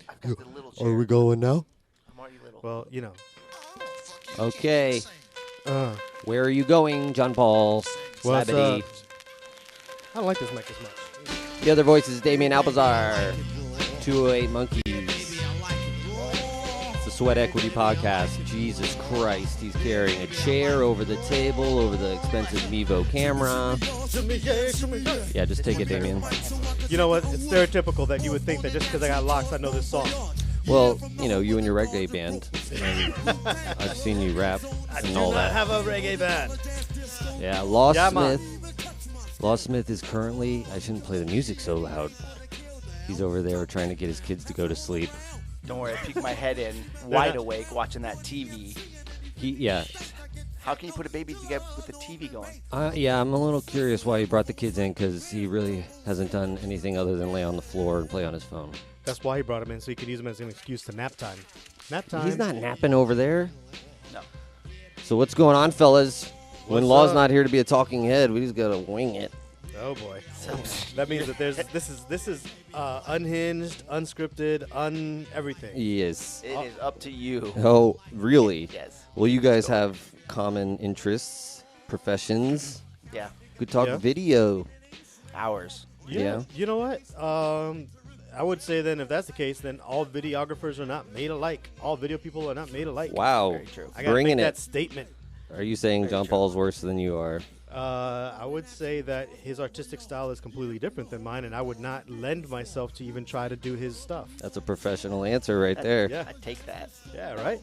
I've got the little chair. Are we going now? I'm already little. Well, you know. Okay. Uh, Where are you going, John Paul? Well, it's, Sabbaty. I don't like this mic as much. The other voice is Damien Alpazar. 208 Monkeys. It's the Sweat Equity Podcast. Jesus Christ. He's carrying a chair over the table, over the expensive Mevo camera. Yeah, just take it, Damien. You know what? It's stereotypical that you would think that just because I got locks, I know this song. Well, you know, you and your reggae band. And I've seen you rap and all that. I have a reggae band. Yeah, Law Yeah, Smith. Law Smith is currently... I shouldn't play the music so loud. He's over there trying to get his kids to go to sleep. Don't worry, I peeked my head in, wide awake, watching that TV. Yeah. How can you put a baby to get with the TV going? Yeah, I'm a little curious why he brought the kids in, because he really hasn't done anything other than lay on the floor and play on his phone. That's why he brought him in, so he could use him as an excuse to nap time. Nap time. He's not napping over there. No. So what's going on, fellas? When What's Law's up? not here to be a talking head, we just gotta wing it. Oh boy. That means that this is unhinged, unscripted, everything. Yes. It is up to you. Oh, really? Yes. Well, you guys have common interests, professions. Yeah. Could talk Yeah. video. Hours. Yeah. You know what? I would say then if that's the case, then all videographers are not made alike. All video people are not made alike. Wow. Very true. I gotta Bringing make it. that statement. Are you saying Very John true. Paul's worse than you are? I would say that his artistic style is completely different than mine, and I would not lend myself to even try to do his stuff. That's a professional answer right there. Yeah. I take that. Yeah, right?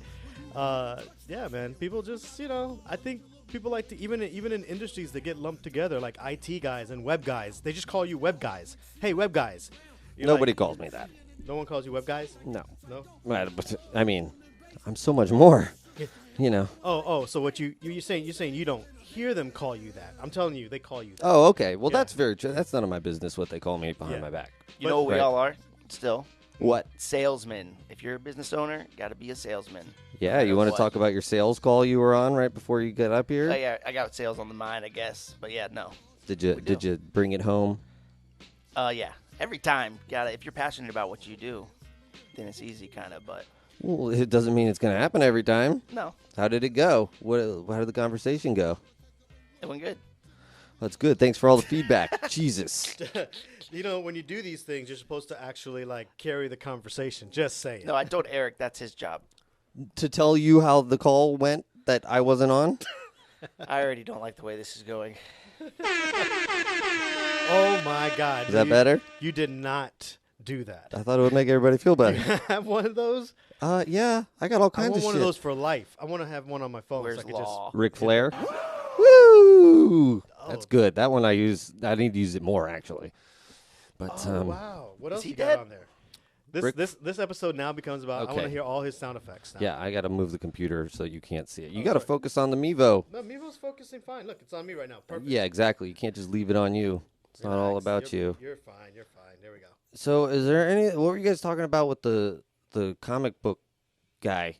Yeah, man. People just, I think people like to, even in industries that get lumped together, like IT guys and web guys, they just call you web guys. Hey, web guys. You're Nobody like, calls me that. No one calls you web guys? No. No? But, I mean, I'm so much more. You know. Oh, so what you're saying you don't hear them call you that. I'm telling you, they call you that. Oh, okay. Well, Yeah. that's very true. That's none of my business what they call me behind Yeah. my back. You know what we Right. all are still? What? Salesmen. If you're a business owner, got to be a salesman. Yeah, you want to What? talk about your sales call you were on right before you got up here? Oh, yeah, I got sales on the mind, I guess. But yeah, no. Did we do. you bring it home? Yeah. Every time, if you're passionate about what you do, then it's easy, kind of. But Well, it doesn't mean it's going to happen every time. no, How did it go? How did the conversation go? it went good. That's good. Thanks for all the feedback. Jesus. When you do these things, you're supposed to actually carry the conversation. Just saying. No, I told Eric that's his job. To tell you how the call went that I wasn't on? I already don't like the way this is going. Oh my God. Is that better? You did not do that. I thought it would make everybody feel better. Have one of those? Yeah. I got all I kinds want of one shit. of those for life. I want to have one on my phone. Where's so I could Law? Ric Flair? Woo! That's Oh. good. That one I need to use it more, actually. But, Just, oh, wow. What else he you got dead? on there? This, Rick- this episode now becomes about, I want to Okay. hear all his sound effects now. yeah, I got to move the computer so you can't see it. You Oh, got to sorry. focus on the Mevo. No, Mevo's focusing fine. Look, it's on me right now. Perfect. Yeah, exactly. You can't just leave it on you. It's not all Relax. about You're- you. You're fine. You're fine. There we go. So, is there what were you guys talking about with the comic book guy?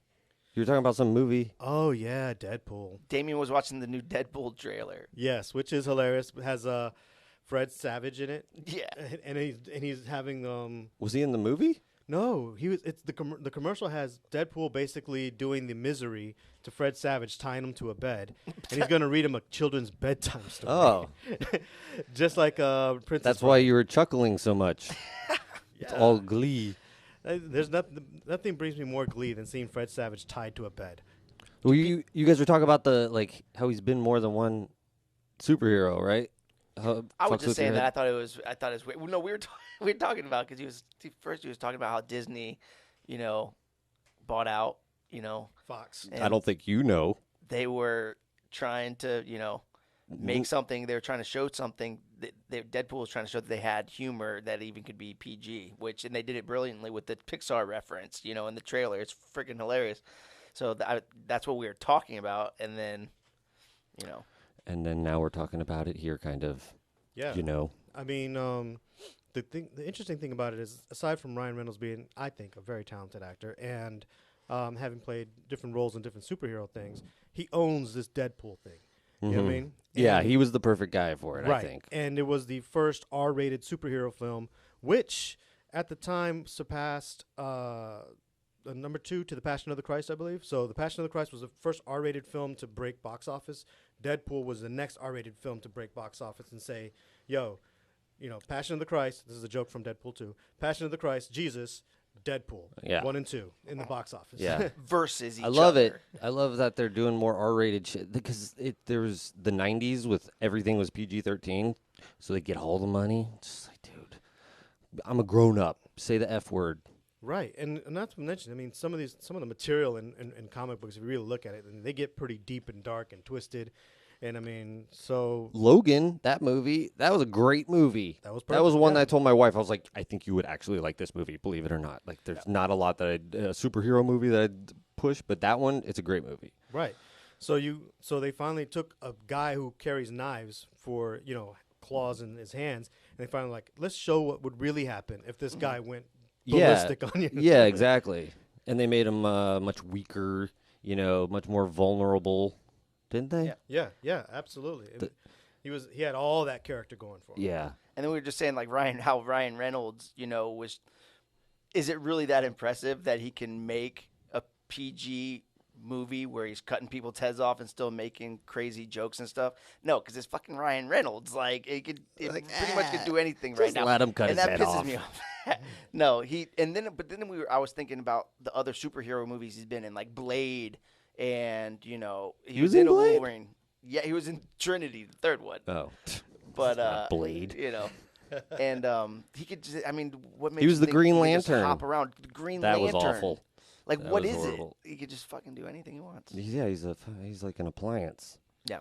You were talking about some movie. Oh, yeah, Deadpool. Damien was watching the new Deadpool trailer. Yes, which is hilarious. It has Fred Savage in it. Yeah. And he's having Was he in the movie? no, it's the commercial has Deadpool basically doing the misery to Fred Savage, tying him to a bed, and he's going to read him a children's bedtime story. Oh, Just like Princess. that's why you were chuckling so much. It's Yeah. all glee. There's nothing brings me more glee than seeing Fred Savage tied to a bed. Well, you guys were talking about how he's been more than one superhero, right? How I fucks was just with saying your that head? I thought it was weird. No, we were talking about because he was talking about how Disney, bought out, Fox. and I don't think you know. they were trying to, make something. They were trying to show something. Deadpool was trying to show that they had humor that even could be PG, and they did it brilliantly with the Pixar reference, in the trailer. It's freaking hilarious. So that's what we were talking about, and then, And then now we're talking about it here, kind of. Yeah. I mean, the interesting thing about it is, aside from Ryan Reynolds being, I think, a very talented actor and having played different roles in different superhero things, he owns this Deadpool thing. You know what I mean? Yeah, And- he was the perfect guy for it, right. I think. And it was the first R-rated superhero film, which at the time surpassed number 2 to The Passion of the Christ, I believe. So The Passion of the Christ was the first R-rated film to break box office. Deadpool was the next R-rated film to break box office and say, yo, Passion of the Christ, this is a joke from Deadpool 2, Passion of the Christ, Jesus, Deadpool, 1 and 2 in the box office. Yeah. Versus each I love other. it. I love that they're doing more R-rated shit because there was the 90s with everything was PG-13, so they get all the money. It's just like, dude, I'm a grown-up. Say the F word. Right, and not to mention, I mean, some of the material in comic books, if you really look at it, and they get pretty deep and dark and twisted. And I mean, so Logan, that movie, that was a great movie. That was That was one yeah. that I told my wife, I was like, I think you would actually like this movie, believe it or not. Like, there's not a lot that a superhero movie that I'd push, but that one, it's a great movie. Right. So they finally took a guy who carries knives for, claws in his hands, and they finally let's show what would really happen if this guy went ballistic on you. Yeah, exactly. And they made him much weaker, much more vulnerable, didn't they? Yeah, absolutely. He had all that character going for him. Yeah. And then we were just saying, like, how Ryan Reynolds, is it really that impressive that he can make a PG movie where he's cutting people's heads off and still making crazy jokes and stuff? No, because it's fucking Ryan Reynolds. Like, pretty much could do anything right now. Let him cut his head off. And that pisses me off. No, I was thinking about the other superhero movies he's been in, like Blade, and he was in a Blade? Wolverine. Yeah, he was in Trinity, the third one. Oh. But Blade. And he could just, I mean, what makes He was you the think Green he could just Lantern. hop around? The Green That Lantern. was awful. Like, That what was is horrible. it? He could just fucking do anything he wants. Yeah, he's like an appliance. Yeah.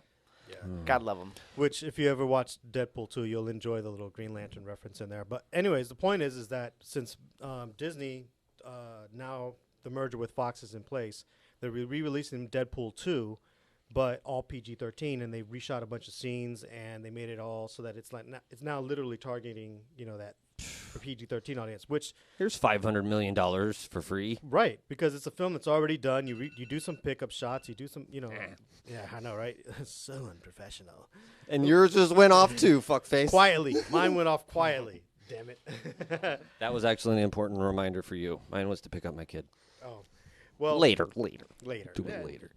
Yeah. God love him. Which, if you ever watch Deadpool 2, you'll enjoy the little Green Lantern reference in there. But anyways, the point is that since Disney, now the merger with Fox is in place, they're re-releasing Deadpool 2, but all PG-13, and they reshot a bunch of scenes, and they made it all so that it's it's now literally targeting, that for PG-13 audience, which Here's $500 million for free. right, because it's a film that's already done. You do some pickup shots, you do some, yeah, I know, right? So unprofessional. And yours just went off too, fuckface. Quietly, mine went off quietly. Damn it. That was actually an important reminder for you. Mine was to pick up my kid. Oh, well, Later. Do Do it later.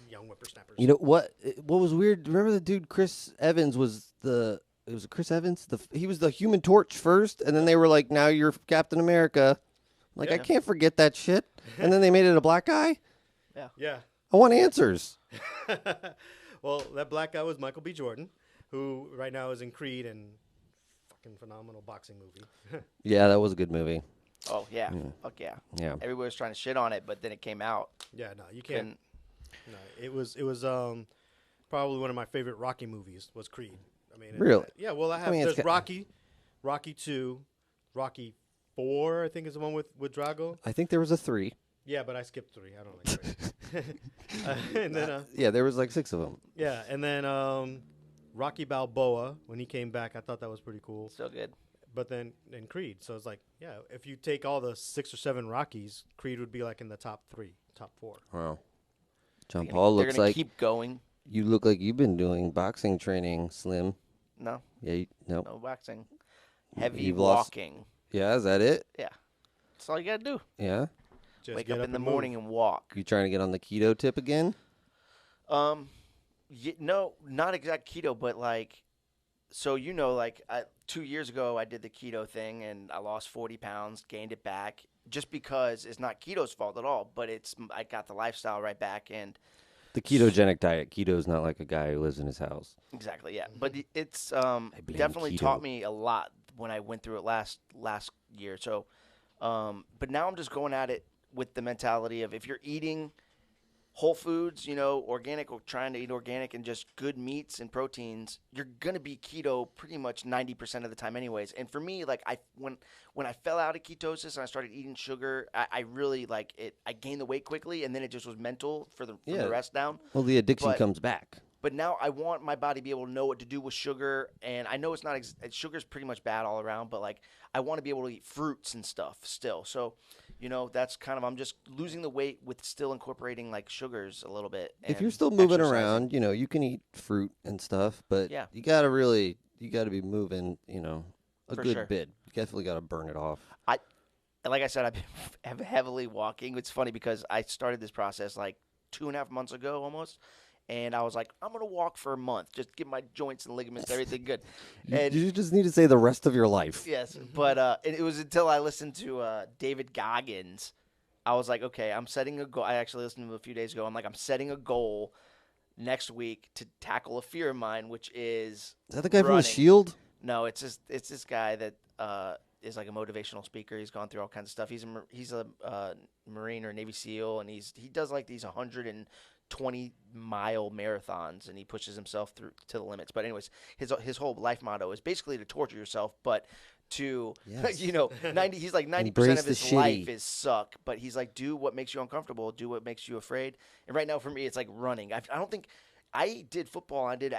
Young whippersnappers. You know what? What was weird? Remember the dude Chris Evans was the? It was Chris Evans. He was the Human Torch first, and then they were like, "Now you're Captain America." Like, I can't forget that shit. And then they made it a black guy. Yeah. I want answers. Well, that black guy was Michael B. Jordan, who right now is in Creed and fucking phenomenal boxing movie. Yeah, that was a good movie. Oh, yeah. Fuck yeah. Yeah. Everybody was trying to shit on it, but then it came out. Yeah, no, you can't. No, it was probably one of my favorite Rocky movies was Creed. I mean, Really? Yeah. Well, there's Rocky 2, Rocky 4. I think is the one with Drago. I think there was a 3. Yeah, but I skipped 3. I don't like 3. And then Yeah, there was like 6 of them. yeah, and then Rocky Balboa when he came back, I thought that was pretty cool. So good. But then in Creed, so it's like, yeah, if you take all the 6 or 7 Rockies, Creed would be like in the top 3, top 4. Wow. John Paul They're looks gonna like keep going. you look like you've been doing boxing training, Slim. No, Yeah, no. no waxing. Heavy You've lost- walking. Yeah, is that it? Yeah. That's all you gotta do. Yeah. Just Wake get up in the and morning move. and walk. You trying to get on the keto tip again? No, not exact keto, but like, so like 2 years ago I did the keto thing and I lost 40 pounds, gained it back, just because it's not keto's fault at all, but I got the lifestyle right back and The ketogenic diet. Keto is not like a guy who lives in his house. exactly, yeah. But it's blame definitely keto. taught me a lot when I went through it last year. So, but now I'm just going at it with the mentality of if you're eating whole foods, organic, or trying to eat organic and just good meats and proteins, you're going to be keto pretty much 90% of the time anyways. And for me, like when I fell out of ketosis and I started eating sugar, I really like it. I gained the weight quickly and then it just was mental for the rest down. Well, the addiction But- comes back. But now I want my body to be able to know what to do with sugar, and I know it's not sugar's pretty much bad all around, but like I want to be able to eat fruits and stuff still. So, that's kind of I'm just losing the weight with still incorporating like sugars a little bit. If you're and still moving exercising. around, you can eat fruit and stuff, but Yeah. you got to be moving, a For good sure. bit. You definitely got to burn it off. Like I said, I've been heavily walking. It's funny because I started this process like 2.5 months ago almost. And I was like, I'm going to walk for a month. Just get my joints and ligaments, everything good. And You just need to say the rest of your life. yes, but it was until I listened to David Goggins. I was like, okay, I'm setting a goal. I actually listened to him a few days ago. I'm like, I'm setting a goal next week to tackle a fear of mine, which is that the guy from The running. Shield? No, it's this guy that is like a motivational speaker. He's gone through all kinds of stuff. He's a Marine or Navy SEAL, and he does like these 120-mile marathons, and he pushes himself through to the limits. But anyways, his whole life motto is basically to torture yourself, but to Yes. He's like 90% Embrace of the his shitty. life is suck, but he's like, do what makes you uncomfortable, do what makes you afraid. And right now for me, it's like running. I don't think I did football. I did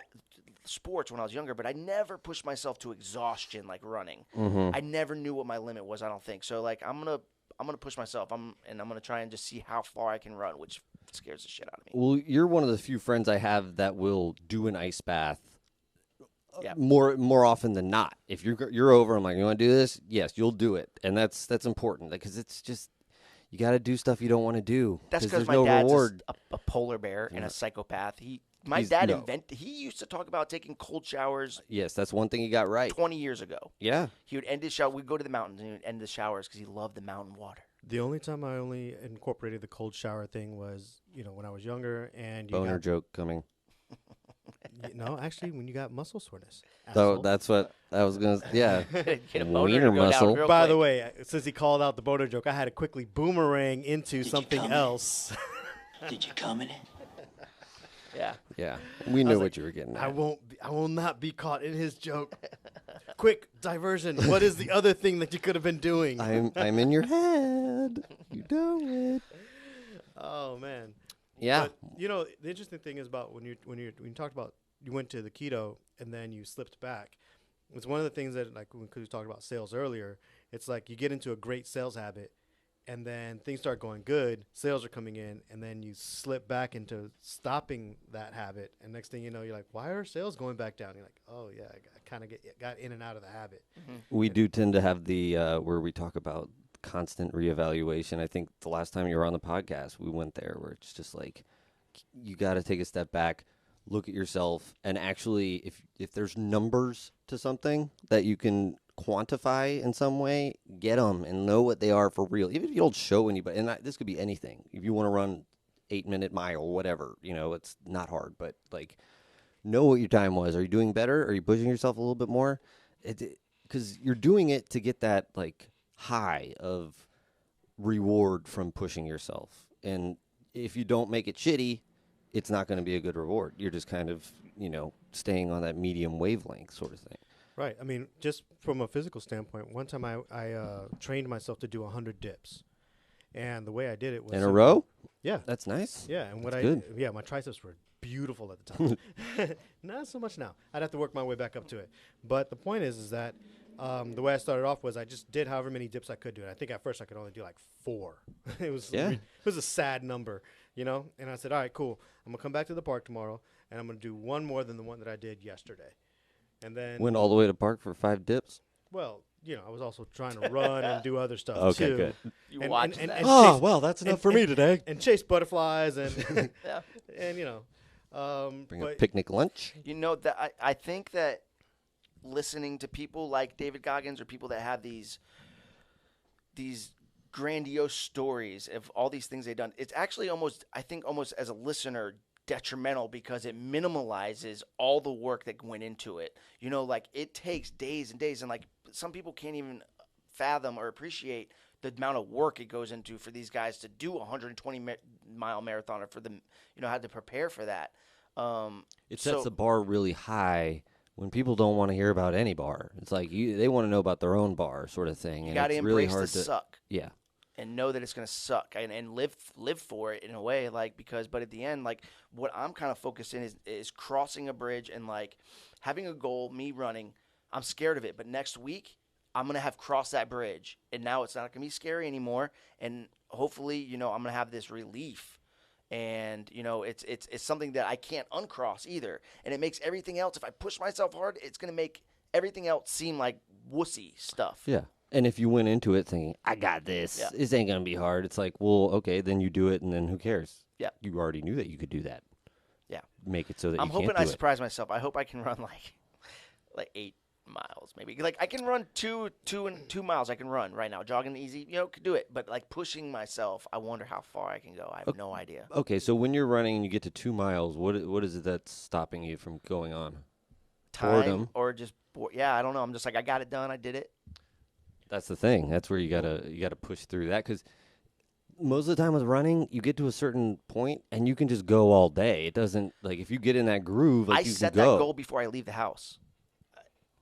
sports when I was younger, but I never pushed myself to exhaustion like running. Mm-hmm. I never knew what my limit was. I don't think so. Like I'm gonna push myself. I'm gonna try and just see how far I can run, which scares the shit out of me. Well, you're one of the few friends I have that will do an ice bath Yeah. more often than not. If you're over, I'm like, you want to do this? Yes, you'll do it, and that's important because it's just you got to do stuff you don't want to do. That's because because my there's no dad's reward. a polar bear and Yeah. a psychopath. He used to talk about taking cold showers Yes, that's one thing you got right. 20 years ago. Yeah, He would end his shower. We'd go to the mountains and he would end the showers because he loved the mountain water. The only time I only incorporated the cold shower thing was, when I was younger and you boner got, joke coming. no, actually, when you got muscle soreness. So asshole. that's what I was gonna. Yeah, Get a boner Wiener to go down muscle. real By quick. the way, since he called out the boner joke, I had to quickly boomerang into something come in? else. Did you come in it? Yeah. yeah, we knew was what like, you were getting I at. will not be caught in his joke. Quick diversion. What is the other thing that you could have been doing? I'm in your head. You know it. Oh man. Yeah. But, the interesting thing is about when you talked about you went to the keto and then you slipped back. It's one of the things that because we talked about sales earlier. It's like you get into a great sales habit, and then things start going good. Sales are coming in, and then you slip back into stopping that habit. And next thing you know, you're like, "Why are sales going back down?" You're like, "Oh yeah, I kind of got in and out of the habit." We do tend to have the where we talk about constant reevaluation. I think the last time you were on the podcast, we went there where it's just like you got to take a step back, look at yourself, and actually, if there's numbers to something that you can quantify in some way, get them and know what they are for real. Even if you don't show anybody, and this could be anything. If you want to run 8-minute mile, whatever, it's not hard, but like know what your time was. Are you doing better? Are you pushing yourself a little bit more? Because you're doing it to get that like high of reward from pushing yourself. And if you don't make it shitty, it's not going to be a good reward. You're just kind of, staying on that medium wavelength sort of thing. Right. I mean, just from a physical standpoint, one time I trained myself to do 100 dips, and the way I did it was In a row? Yeah. That's nice. Yeah, and what That's I good. yeah, my triceps were beautiful at the time. Not so much now. I'd have to work my way back up to it. But the point is that the way I started off was I just did however many dips I could do. And I think at first I could only do like 4. It was Yeah. it was a sad number, And I said, all right, cool. I'm gonna come back to the park tomorrow, and I'm gonna do one more than the one that I did yesterday. And then Went all the way to park for 5 dips. well, I was also trying to run and do other stuff Okay, too. good. You And- watch and- that. and- Oh, chase- well, that's enough and- for me and- today. and chase butterflies and Yeah. and Bring a but picnic lunch. That I think that listening to people like David Goggins or people that have these grandiose stories of all these things they've done, it's actually almost as a listener detrimental because it minimalizes all the work that went into it. It takes days and days, and like some people can't even fathom or appreciate the amount of work it goes into for these guys to do a 120-mile marathon, or for them, had to prepare for that. It sets the bar really high when people don't want to hear about any bar. It's like they want to know about their own bar sort of thing. You And got to it's embrace really the hard to suck. Yeah. And know that it's going to suck and live for it in a way, but at the end, like what I'm kind of focused in is crossing a bridge and like having a goal, me running. I'm scared of it, but next week I'm going to have crossed that bridge, and now it's not going to be scary anymore. And hopefully, I'm going to have this relief, and it's something that I can't uncross either. And it makes everything else, if I push myself hard, it's going to make everything else seem like wussy stuff. Yeah. And if you went into it thinking, I got this, Yeah. this ain't going to be hard, it's like, well, okay, then you do it, and then who cares? Yeah. You already knew that you could do that. Yeah. Make it so that I'm you can't hoping do I it. surprise myself. I hope I can run like 8 miles maybe. Like I can run 2 miles. I can run right now, jogging easy. Could do it. But like pushing myself, I wonder how far I can go. I have no idea. Okay, so when you're running and you get to 2 miles, what is it that's stopping you from going on? Time Boredom. or just yeah, I don't know. I'm just like I got it done. I did it. That's the thing. That's where you gotta push through that, because most of the time with running, you get to a certain point and you can just go all day. It doesn't, like, if you get in that groove, like, I you set can go. that goal before I leave the house.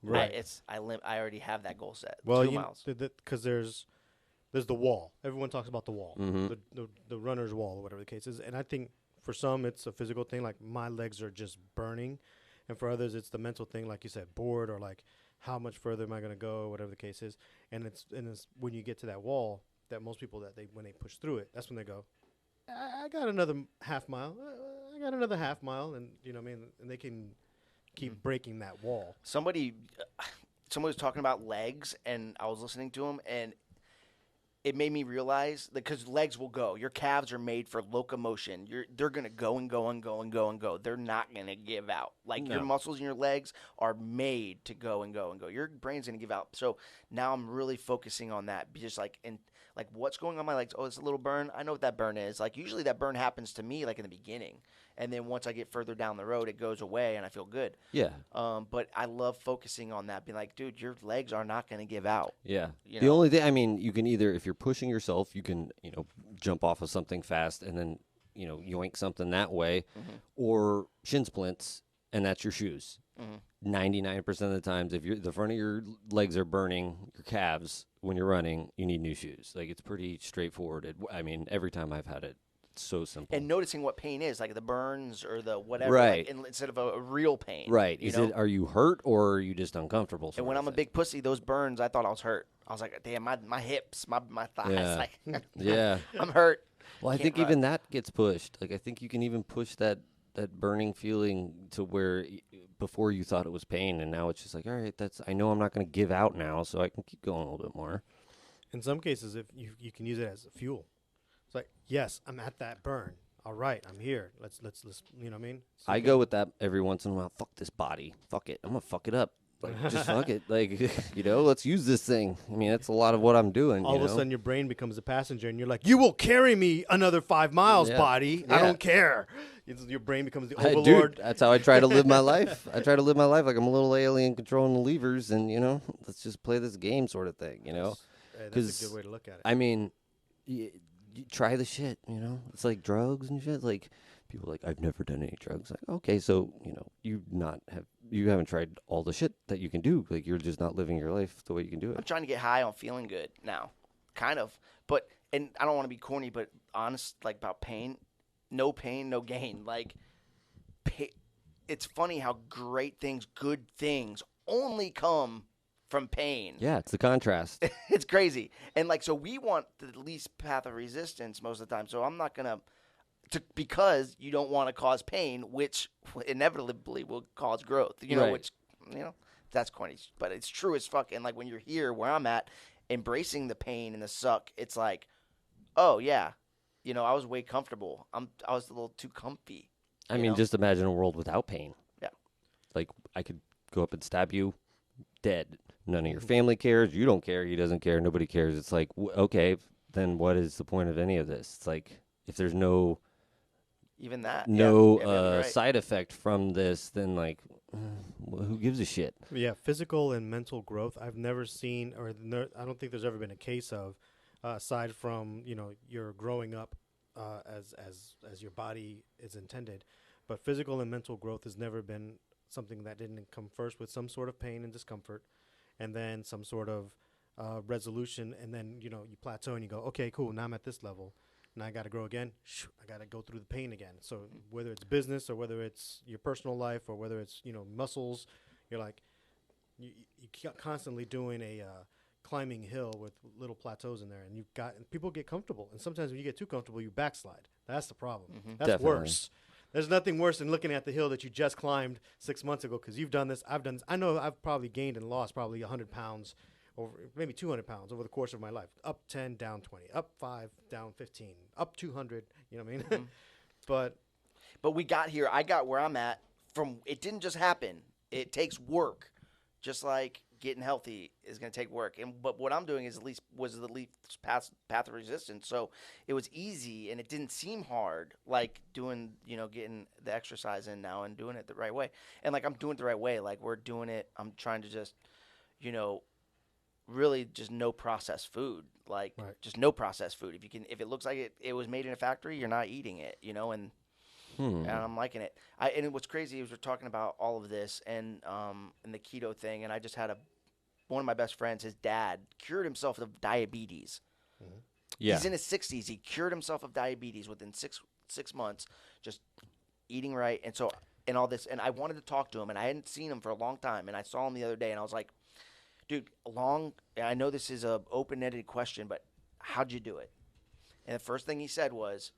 Right. I already have that goal set. Well, 2 miles. because there's the wall. Everyone talks about the wall, Mhm. the runner's wall, or whatever the case is. And I think for some it's a physical thing, like my legs are just burning, and for others it's the mental thing, like you said, bored, or like how much further am I going to go, or whatever the case is. And it's when you get to that wall that most people when they push through it, that's when they go, I got another half mile. I got another half mile, and you know what I mean, and they can keep breaking that wall. Somebody was talking about legs, and I was listening to him, and it made me realize that because legs will go, your calves are made for locomotion. They're gonna go and go and go and go and go. They're not gonna give out. Like your muscles in your legs are made to go and go and go. Your brain's gonna give out. So now I'm really focusing on that, just like what's going on my legs. Oh, it's a little burn. I know what that burn is. Like usually that burn happens to me like in the beginning, and then once I get further down the road, it goes away and I feel good. Yeah. But I love focusing on that, being like, dude, your legs are not going to give out. Yeah. You The know? only thing, I mean, you can either, if you're pushing yourself, you can, jump off of something fast and then, yoink something that way, or shin splints, and that's your shoes. 99% of the times, if the front of your legs are burning, your calves, when you're running, you need new shoes. Like, it's pretty straightforward. I mean, every time I've had it, it's so simple. And noticing what pain is, like the burns or the whatever, Right. like, instead of a real pain. Right. You know? Are you hurt or are you just uncomfortable? And when I'm a big pussy, those burns, I thought I was hurt. I was like, damn, my hips, my thighs, Yeah. like, Yeah. I'm hurt. Well, I Can't think run. even that gets pushed. Like, I think you can even push that burning feeling to where before you thought it was pain, and now it's just like, all right, I know I'm not going to give out now, so I can keep going a little bit more. In some cases, if you can use it as fuel. It's like, yes, I'm at that burn. All right, I'm here. Let's you know what I mean? So I go with that every once in a while. Fuck this body. Fuck it. I'm going to fuck it up. Like, just fuck it. Like, let's use this thing. I mean, that's a lot of what I'm doing. all of a sudden your brain becomes a passenger, and you're like, you will carry me another 5 miles, Yeah. I Yeah. don't care. Your brain becomes the Dude, overlord. that's how I try to live my life. I try to live my life like I'm a little alien controlling the levers, and let's just play this game, sort of thing. That's a 'Cause, good way to look at it. I mean, you try the shit. It's like drugs and shit. Like people are like, I've never done any drugs. Like, okay, so you haven't tried all the shit that you can do. Like you're just not living your life the way you can do I'm it. trying to get high on feeling good now, kind of. But and I don't want to be corny, but honest, like about pain, no gain. Like, it's funny how great things, good things, only come from pain. Yeah, it's the contrast. It's crazy. And like, so we want the least path of resistance most of the time. So I'm not gonna, because you don't want to cause pain, which inevitably will cause growth. Right. Which that's corny, but it's true as fuck. And like when you're here, where I'm at, embracing the pain and the suck, it's like, oh yeah, I was way comfortable. I was a little too comfy. I mean, just imagine a world without pain. Yeah. Like I could go up and stab you, dead. None of your family cares. You don't care. He doesn't care. Nobody cares. It's like, okay, then what is the point of any of this? It's like if there's no Even that. right. Side effect from this, then like, who gives a shit? Yeah, physical and mental growth. I've never seen, I don't think there's ever been a case of, aside from you're growing up as your body is intended, but physical and mental growth has never been something that didn't come first with some sort of pain and discomfort, and then some sort of resolution, and then you plateau and you go, okay, cool, now I'm at this level. And I got to grow again. I got to go through the pain again. So whether it's business or whether it's your personal life or whether it's muscles, you're like you constantly doing a climbing hill with little plateaus in there, and people get comfortable. And sometimes when you get too comfortable, you backslide. That's the problem. That's Definitely. worse. There's nothing worse than looking at the hill that you just climbed 6 months ago because you've done this. I've done this. I know I've probably gained and lost probably 100 pounds over maybe 200 pounds over the course of my life. Up 10, down 20, up 5, down 15, up 200. You know what I mean? Mm-hmm. But we got here. I got where I'm at from. It didn't just happen. It takes work, just like getting healthy is going to take work. But what I'm doing is was the least path of resistance. So it was easy and it didn't seem hard, like doing, getting the exercise in now and doing it the right way. And like I'm doing it the right way. Like we're doing it. I'm trying to just, really just no processed food. Like just no processed food. If it looks like it was made in a factory, you're not eating it, and I'm liking it. And what's crazy is we're talking about all of this and the keto thing, and I just had one of my best friends, his dad, cured himself of diabetes. Mm-hmm. Yeah. He's in his 60s. He cured himself of diabetes within six months, just eating right. And all this. And I wanted to talk to him, and I hadn't seen him for a long time. And I saw him the other day, and I was like, dude, I know this is a open-ended question, but how'd you do it? And the first thing he said was,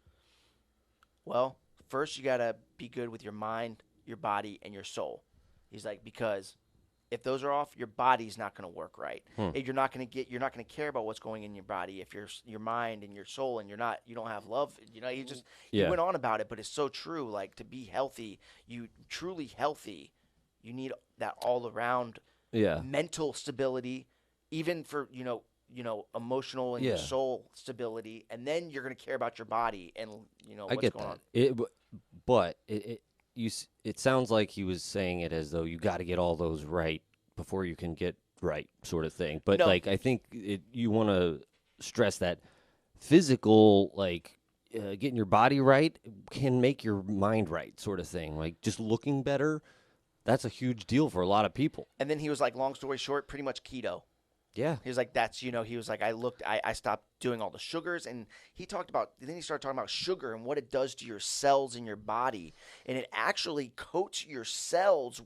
well, first you got to be good with your mind, your body, and your soul. He's like, because if those are off, your body's not going to work right. You're not going to care about what's going in your body if your mind and your soul and you don't have love. He went on about it, but it's so true. Like to be healthy, truly healthy, you need that all around mental stability, even for, emotional and your soul stability. And then you're going to care about your body and, what's going on. But it sounds like he was saying it as though you got to get all those right before you can get right, sort of thing. But I think you want to stress that physical, getting your body right can make your mind right, sort of thing. Like just looking better, that's a huge deal for a lot of people. And then he was like, long story short, pretty much keto. Yeah. He was like, he was like, I stopped doing all the sugars. And he started talking about sugar and what it does to your cells in your body. And it actually coats your cells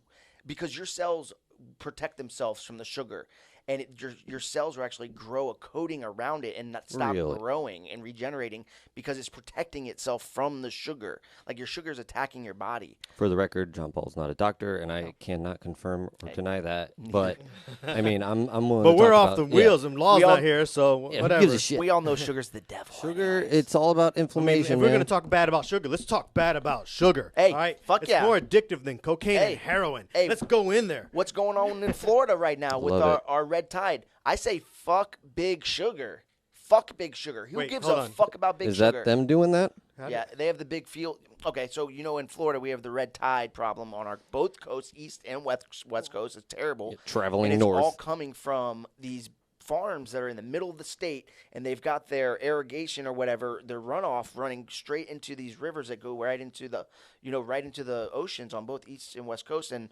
because your cells protect themselves from the sugar. And your cells will actually grow a coating around it and not stop growing and regenerating because it's protecting itself from the sugar. Like your sugar is attacking your body. For the record, John Paul's not a doctor, and I cannot confirm or deny that. But I mean, I'm willing. But to we're talk off about, the wheels, and Law's not here, so whatever. Who gives a shit? We all know sugar's the devil. Sugar, it's all about inflammation. If we're gonna talk bad about sugar, let's talk bad about sugar. Hey, all right? fuck it's yeah. more addictive than cocaine and heroin. Hey, let's go in there. What's going on in Florida right now with Love it. our red tide? I say fuck big sugar. Fuck big sugar. Who gives a fuck about big sugar? Is that them doing that? Yeah, they have the big field. Okay, so in Florida we have the red tide problem on our both coasts, east and west coast. It's terrible. Yeah, traveling and north. It's all coming from these farms that are in the middle of the state, and they've got their irrigation or whatever, their runoff running straight into these rivers that go right into the, right into the oceans on both east and west coast. And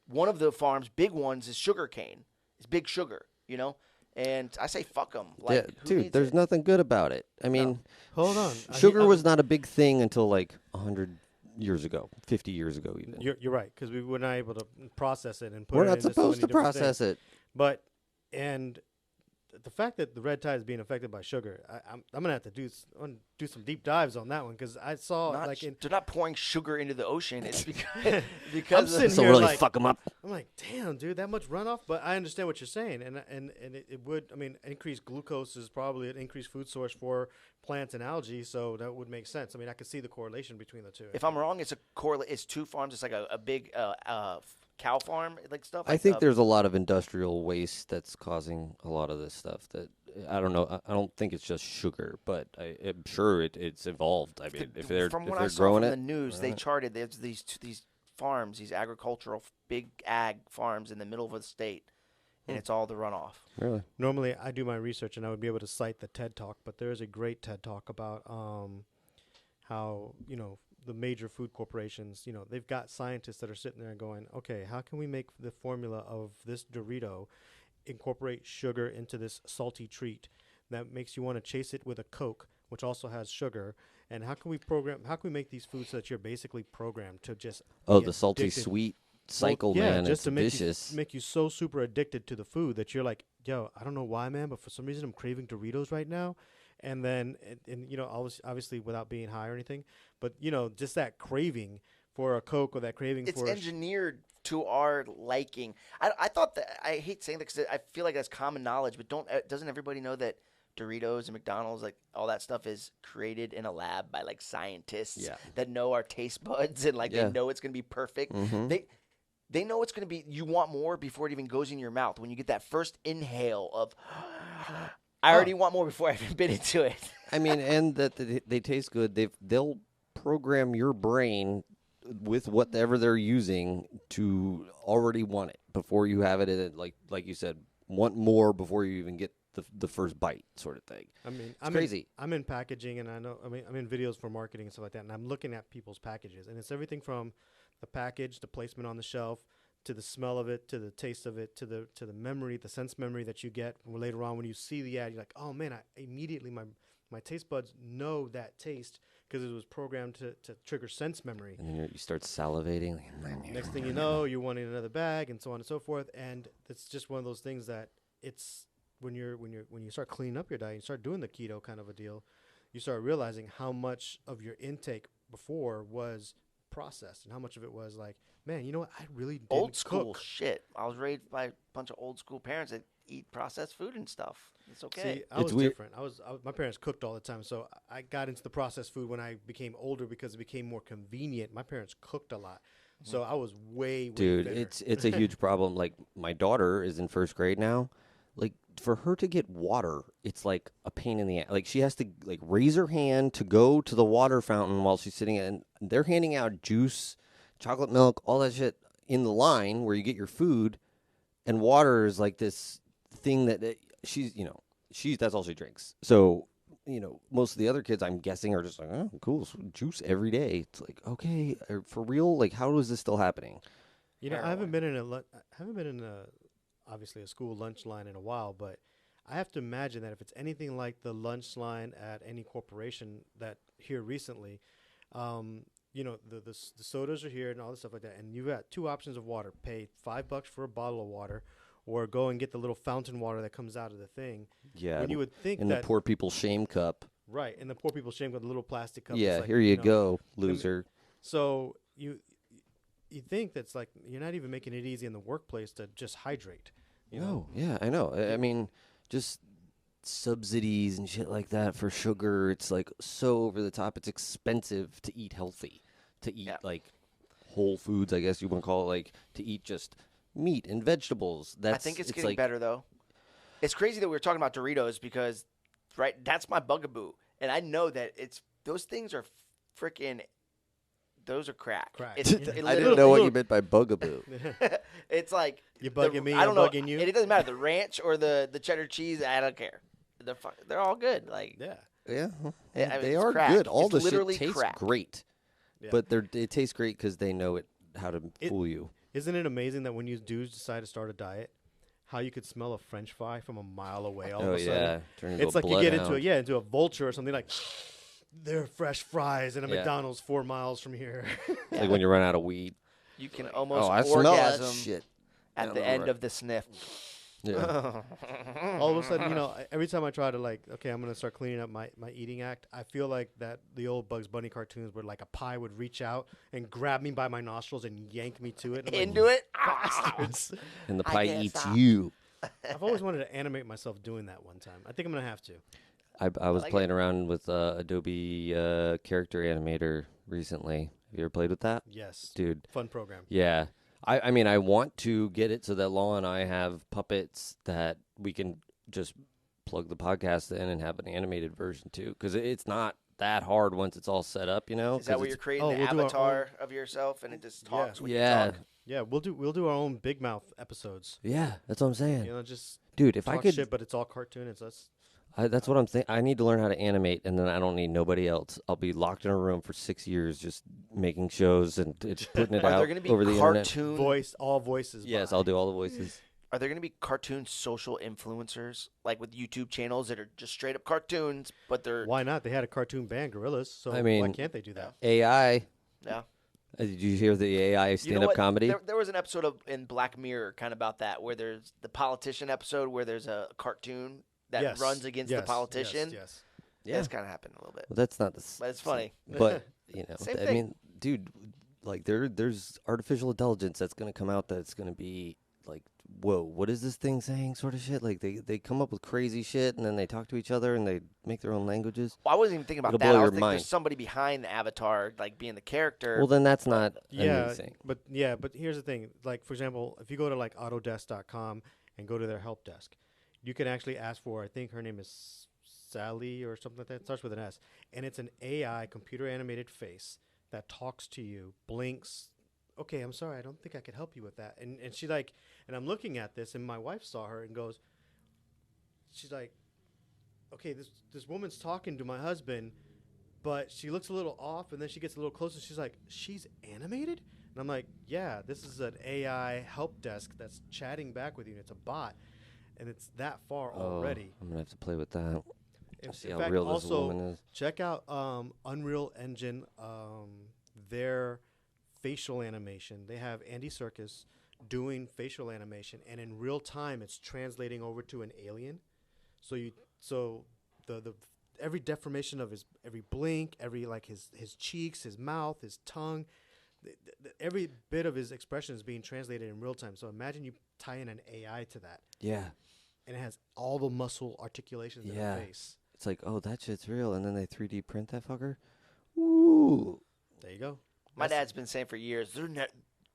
one of the farms, big ones, is sugarcane. It's big sugar. And I say fuck them. Like, dude, there's nothing good about it. I mean, hold on. Sugar was not a big thing until 100 years ago, 50 years ago even. You're right, because we were not able to process it and put We're it not into so supposed many to different process things. it. But, and the fact that the red tide is being affected by sugar, I'm gonna have to do some deep dives on that one because I saw they're not pouring sugar into the ocean. It's I'm because sitting This will here really like, fuck them up. I'm like, damn, dude, that much runoff. But I understand what you're saying, and it would. I mean, increased glucose is probably an increased food source for plants and algae, so that would make sense. I mean, I could see the correlation between the two. If I'm wrong, it's two farms. It's like a big cow farm, like stuff. I think there's a lot of industrial waste that's causing a lot of this stuff. That I don't know. I don't think it's just sugar, but I'm sure it's evolved. I mean, if they're from if what they're I saw growing from it, the news, they charted there's these farms, these agricultural big ag farms in the middle of the state, and it's all the runoff. Really? Normally, I do my research and I would be able to cite the TED Talk, but there is a great TED Talk about how the major food corporations, they've got scientists that are sitting there going, okay, how can we make the formula of this Dorito incorporate sugar into this salty treat that makes you want to chase it with a Coke, which also has sugar? And how can we make these foods so that you're basically programmed to just the salty addicted? sweet cycle, yeah, man. just It's to vicious. make you so super addicted to the food that you're like, yo, I don't know why, man, but for some reason I'm craving Doritos right now. and then and you know, obviously without being high or anything, but you know, just that craving for a Coke or that craving It's for engineered to our liking. I thought that I hate saying that because I feel like that's common knowledge, but doesn't everybody know that Doritos and McDonald's, like all that stuff, is created in a lab by like scientists that know our taste buds and like they know it's gonna be perfect. They know it's gonna be. You want more before it even goes in your mouth. When you get that first inhale of, I already want more before I even bit into it. I mean, and that they taste good. They'll program your brain with whatever they're using to already want it before you have it. And like you said, want more before you even get the first bite, sort of thing. I mean, it's crazy. I'm in packaging, and I know. I mean, I'm in videos for marketing and stuff like that, and I'm looking at people's packages, and it's everything from the package, the placement on the shelf, to the smell of it, to the taste of it, to the memory, the sense memory that you get later on when you see the ad. You're like, oh man, I immediately my taste buds know that taste because it was programmed to trigger sense memory. And then you start salivating. Next thing you know, you're wanting another bag, and so on and so forth. And it's just one of those things that it's when you start cleaning up your diet, you start doing the keto kind of a deal, you start realizing how much of your intake before was processed and how much of it was like, man, you know what, I really didn't Old school cook. shit. I was raised by a bunch of old school parents that eat processed food and stuff. It's okay. See, I was different. My parents cooked all the time, so I got into the processed food when I became older because it became more convenient. My parents cooked a lot, so I was way Dude, better. it's a huge problem. Like, my daughter is in first grade now. Like, for her to get water, it's like a pain in the ass. Like, she has to like raise her hand to go to the water fountain while she's sitting, and they're handing out juice, chocolate milk, all that shit in the line where you get your food, and water is like this thing that that's all she drinks. So, most of the other kids, I'm guessing, are just like, oh, cool, so juice every day. It's like, okay, for real? Like, how is this still happening? You know, I haven't been in a obviously a school lunch line in a while, but I have to imagine that if it's anything like the lunch line at any corporation that here recently, the sodas are here and all this stuff like that, and you've got two options of water: pay $5 for a bottle of water, or go and get the little fountain water that comes out of the thing. Yeah, when you would think in that the poor people's shame cup. Right, and the poor people's shame cup, the little plastic cup. Yeah, like, here you go, loser. So you think that's like you're not even making it easy in the workplace to just hydrate. You know? Yeah, I know. I mean, just subsidies and shit like that for sugar. It's like so over the top. It's expensive to eat healthy, to eat like whole foods, I guess you want to call it, like to eat just meat and vegetables. I think it's getting better though. It's crazy that we were talking about Doritos because, right, that's my bugaboo, and I know that those things are freaking. Those are crack. I didn't know what you meant by bugaboo. It's like you're bugging me. I don't know. Bugging you. It doesn't matter the ranch or the cheddar cheese. I don't care. They're all good. Like yeah, I mean, they are crack. good. All it's the shit tastes crack. great, but it tastes great because they know how to fool you. Isn't it amazing that when you do decide to start a diet, how you could smell a French fry from a mile away all of a sudden? It's like you get into a Vulture or something like. They're fresh fries in a McDonald's 4 miles from here. Like when you run out of weed. You can almost I orgasm smell that shit at the end of the sniff. Yeah. All of a sudden, every time I try to I'm going to start cleaning up my eating act, I feel like that the old Bugs Bunny cartoons where like a pie would reach out and grab me by my nostrils and yank me to it. Into it? Bastards. And the pie eats you. I've always wanted to animate myself doing that one time. I think I'm going to have to. I was playing around with Adobe Character Animator recently. Have you ever played with that? Yes. Dude. Fun program. Yeah. I mean, I want to get it so that Law and I have puppets that we can just plug the podcast in and have an animated version too. Because it's not that hard once it's all set up, Is that where you're creating the avatar of yourself and it just talks when you talk? Yeah, we'll do our own Big Mouth episodes. Yeah, that's what I'm saying. Just dude, if talk I could shit, but it's all cartoon. It's us. That's what I'm saying. I need to learn how to animate, and then I don't need nobody else. I'll be locked in a room for 6 years just making shows and putting it out over the internet. All voices? Yes, I'll do all the voices. Are there going to be cartoon social influencers, like with YouTube channels that are just straight up cartoons, but they're... Why not? They had a cartoon band, Gorillas, so why can't they do that? AI. Yeah. Did you hear the AI stand-up comedy? There was an episode in Black Mirror kind of about that, where there's the politician episode where there's a cartoon that runs against the politician. Yes. Yeah. That's kind of happened a little bit. Well, that's not the. But it's funny. But Same I thing. mean, dude, like there's artificial intelligence that's gonna come out that's gonna be like, whoa, what is this thing saying? Sort of shit. Like they come up with crazy shit and then they talk to each other and they make their own languages. Well, I wasn't even thinking about It'll that. blow I was your thinking mind. there's somebody behind the avatar, like being the character. Well, then that's not Yeah, amazing. but here's the thing. Like, for example, if you go to like Autodesk.com and go to their help desk, you can actually ask for, I think her name is Sally or something like that. It starts with an S. And it's an AI computer animated face that talks to you, blinks. Okay, I'm sorry, I don't think I could help you with that. And she like, and I'm looking at this, and my wife saw her and goes, she's like, okay, this woman's talking to my husband, but she looks a little off, and then she gets a little closer. She's like, she's animated? And I'm like, yeah, this is an AI help desk that's chatting back with you, and it's a bot, and it's that far already. I'm gonna have to play with that. See In how fact, real this also, woman is. check out Unreal Engine, their facial animation. They have Andy Serkis doing facial animation, and in real time, it's translating over to an alien. So the every deformation of every blink, every like his cheeks, his mouth, his tongue, every bit of his expression is being translated in real time. So imagine you tie in an AI to that, Yeah. and it has all the muscle articulations in the face. It's like, oh, that shit's real, and then they 3D print that fucker. Ooh. There you go. My dad's been saying for years,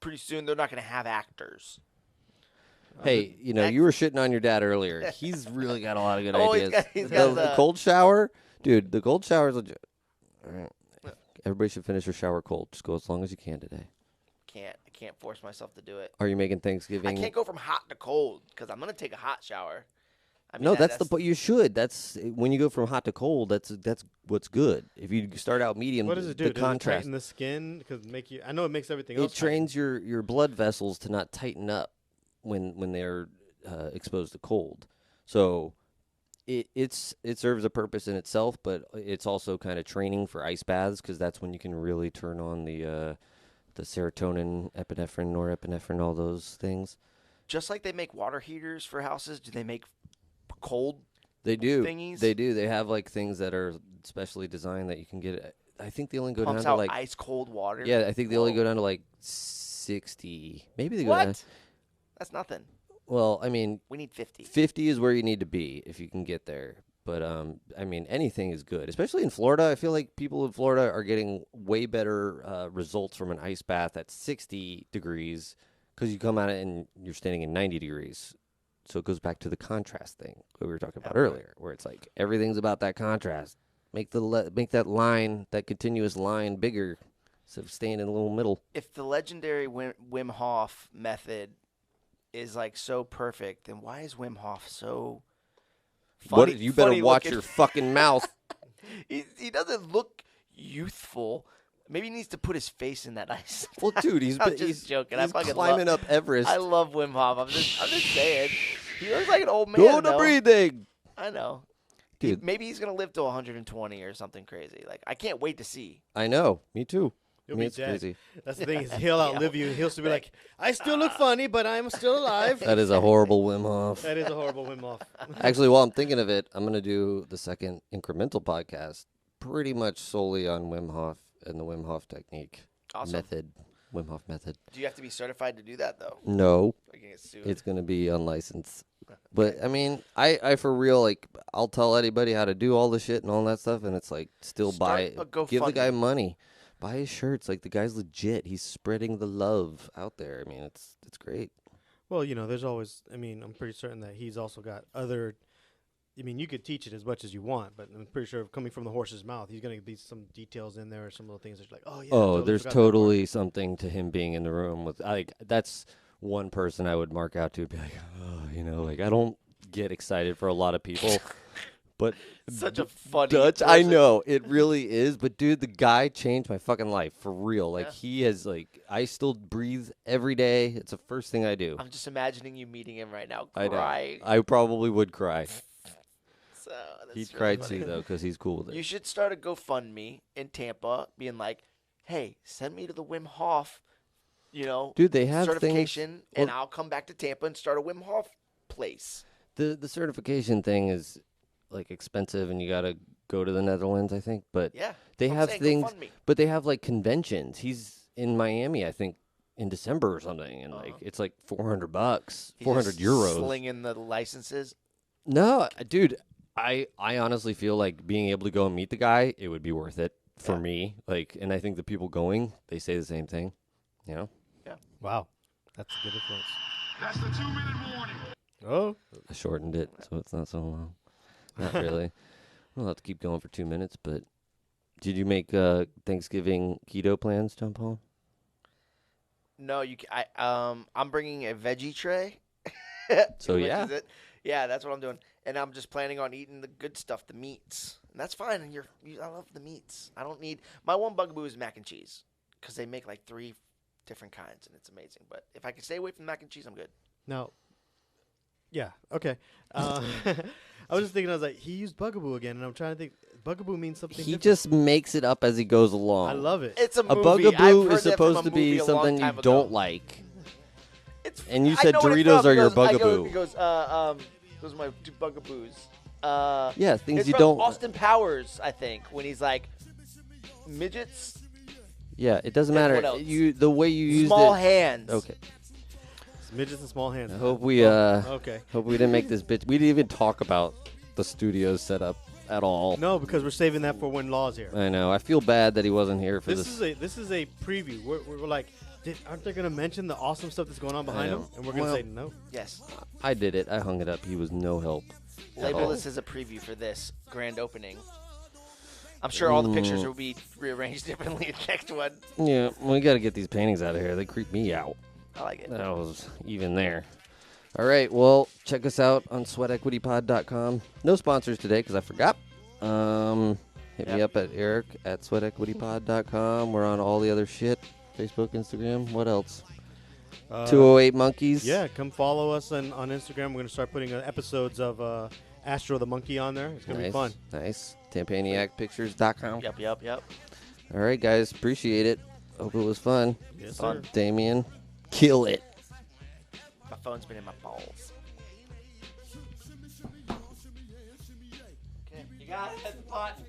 pretty soon they're not going to have actors. Hey, you know, you were shitting on your dad earlier. He's really got a lot of good Oh, ideas. he's got The cold shower, dude. The cold shower is legit. All right. Everybody should finish their shower cold. Just go as long as you can today. I can't force myself to do it. Are you making Thanksgiving? I can't go from hot to cold because I'm going to take a hot shower. I mean, No, that's the point. You should. That's when you go from hot to cold. That's what's good. If you start out medium, What does it do? the Does contrast. it tighten the skin? Because make you. I know it makes everything It else. trains your blood vessels to not tighten up when they're exposed to cold. So it serves a purpose in itself, but it's also kind of training for ice baths because that's when you can really turn on the serotonin, epinephrine, norepinephrine, all those things. Just like they make water heaters for houses, do they make cold? They do. Thingies? They do. They have like things that are specially designed that you can get. I think they only go Pumps down out to like ice cold water. Yeah, I think they only Whoa. go down to like 60. Maybe they go What? down. That's nothing. Well, I mean, We need 50. 50 is where you need to be if you can get there. But I mean, anything is good, especially in Florida. I feel like people in Florida are getting way better results from an ice bath at 60 degrees because you come at it and you're standing in 90 degrees. So it goes back to the contrast thing that we were talking about earlier, where it's like everything's about that contrast. Make that line, that continuous line, bigger instead of staying in the little middle. If the legendary Wim Hof method is like so perfect, then why is Wim Hof so funny? You better funny watch looking? your fucking mouth. He doesn't look youthful. Maybe he needs to put his face in that ice. Well, dude, I'm just joking. I He's fucking climbing up Everest. I love Wim Hof. I'm just saying. He looks like an old man. Go to though. breathing. I know. Dude. Maybe he's gonna live to 120 or something crazy. Like I can't wait to see. I know. Me too. You'll I mean, be it's dead. crazy. That's the thing is he'll outlive you. He'll still be like, I still look funny, but I'm still alive. That is a horrible Wim Hof. That is a horrible Wim Hof. Actually, while I'm thinking of it, I'm going to do the second incremental podcast pretty much solely on Wim Hof and the Wim Hof technique. Awesome. Method. Wim Hof method. Do you have to be certified to do that though? No, I can get sued. it's going to be unlicensed. But, I mean, I for real, like, I'll tell anybody how to do all the shit and all that stuff, and it's like, still Start a give the guy GoFundMe. money. Buy his shirts. Like, the guy's legit. He's spreading the love out there. I mean, it's great. Well, you know, there's always, I mean, I'm pretty certain that he's also got other, I mean, you could teach it as much as you want, but I'm pretty sure coming from the horse's mouth, he's going to be some details in there or some little things that you're like, oh, yeah. I Oh, totally there's forgot that part. totally something to him being in the room with. Like, that's one person I would mark out to be like, oh, you know, like I don't get excited for a lot of people, but Such a funny Dutch. I person. know it really is, but dude, the guy changed my fucking life for real. Like Yeah. he has, like I still breathe every day. It's the first thing I do. I'm just imagining you meeting him right now, I know. crying. I probably would cry. So that's He'd really cry funny. too though, because he's cool with it. You should start a GoFundMe in Tampa, being like, "Hey, send me to the Wim Hof, Dude, they have things. certification, and well- I'll come back to Tampa and start a Wim Hof place." The certification thing is like expensive, and you gotta go to the Netherlands, I think. But Yeah. they I'm have saying things, GoFundMe. but they have like conventions. He's in Miami, I think, in December or something, and like it's like $400, He's 400 just euros. slinging the licenses. No, dude, I honestly feel like being able to go and meet the guy, it would be worth it for me. Like, and I think the people going, they say the same thing. You know? Yeah. Wow, that's a good influence. That's the 2-minute warning. Oh, I shortened it, so it's not so long. Not really. We'll have to keep going for 2 minutes, but did you make Thanksgiving keto plans, John Paul? No, I'm bringing a veggie tray. So, which yeah. is it. Yeah, that's what I'm doing, and I'm just planning on eating the good stuff, the meats, and that's fine. And I love the meats. I don't need my one bugaboo is mac and cheese because they make like 3 different kinds, and it's amazing. But if I can stay away from mac and cheese, I'm good. now, yeah, okay. I was just thinking, I was like, he used bugaboo again, and I'm trying to think. Bugaboo means something He different. just makes it up as he goes along. I love it. It's a A movie. I've bugaboo heard is that from supposed a to be movie a long something you time ago. don't like. It's, And you I said know what it's Doritos from. are your He goes- I go- bugaboo. He goes, those are my 2 bugaboos. Yeah, things it's you from don't. Austin Powers, I think, when he's like midgets, Yeah, it doesn't And matter. what else? The way you used small it. hands. Okay. It's midgets and small hands. I hope we Okay. hope we didn't make this bitch. We didn't even talk about the studio setup at all. No, because we're saving that for when Law's here. I know. I feel bad that he wasn't here for This is a preview. We're like, aren't they going to mention the awesome stuff that's going on behind know. them? And we're going to Well- say no. Yes. I did it. I hung it up. He was no help. at Label all. this as a preview for this grand opening. I'm sure all the pictures will be rearranged differently in the next one. Yeah, we got to get these paintings out of here. They creep me out. I like it. That was even there. All right, well, check us out on sweatequitypod.com. No sponsors today because I forgot. Hit me up at Eric at sweatequitypod.com. We're on all the other shit. Facebook, Instagram. What else? 208 Monkeys. Yeah, come follow us on Instagram. We're going to start putting episodes of Astro the Monkey on there. It's going to be fun. Nice. Tampaniacpictures.com. Yep. All right, guys. Appreciate it. Hope it was fun. Yes, Fun. sir. Damien, kill it. My phone's been in my balls. Okay, you got it. Hit the button.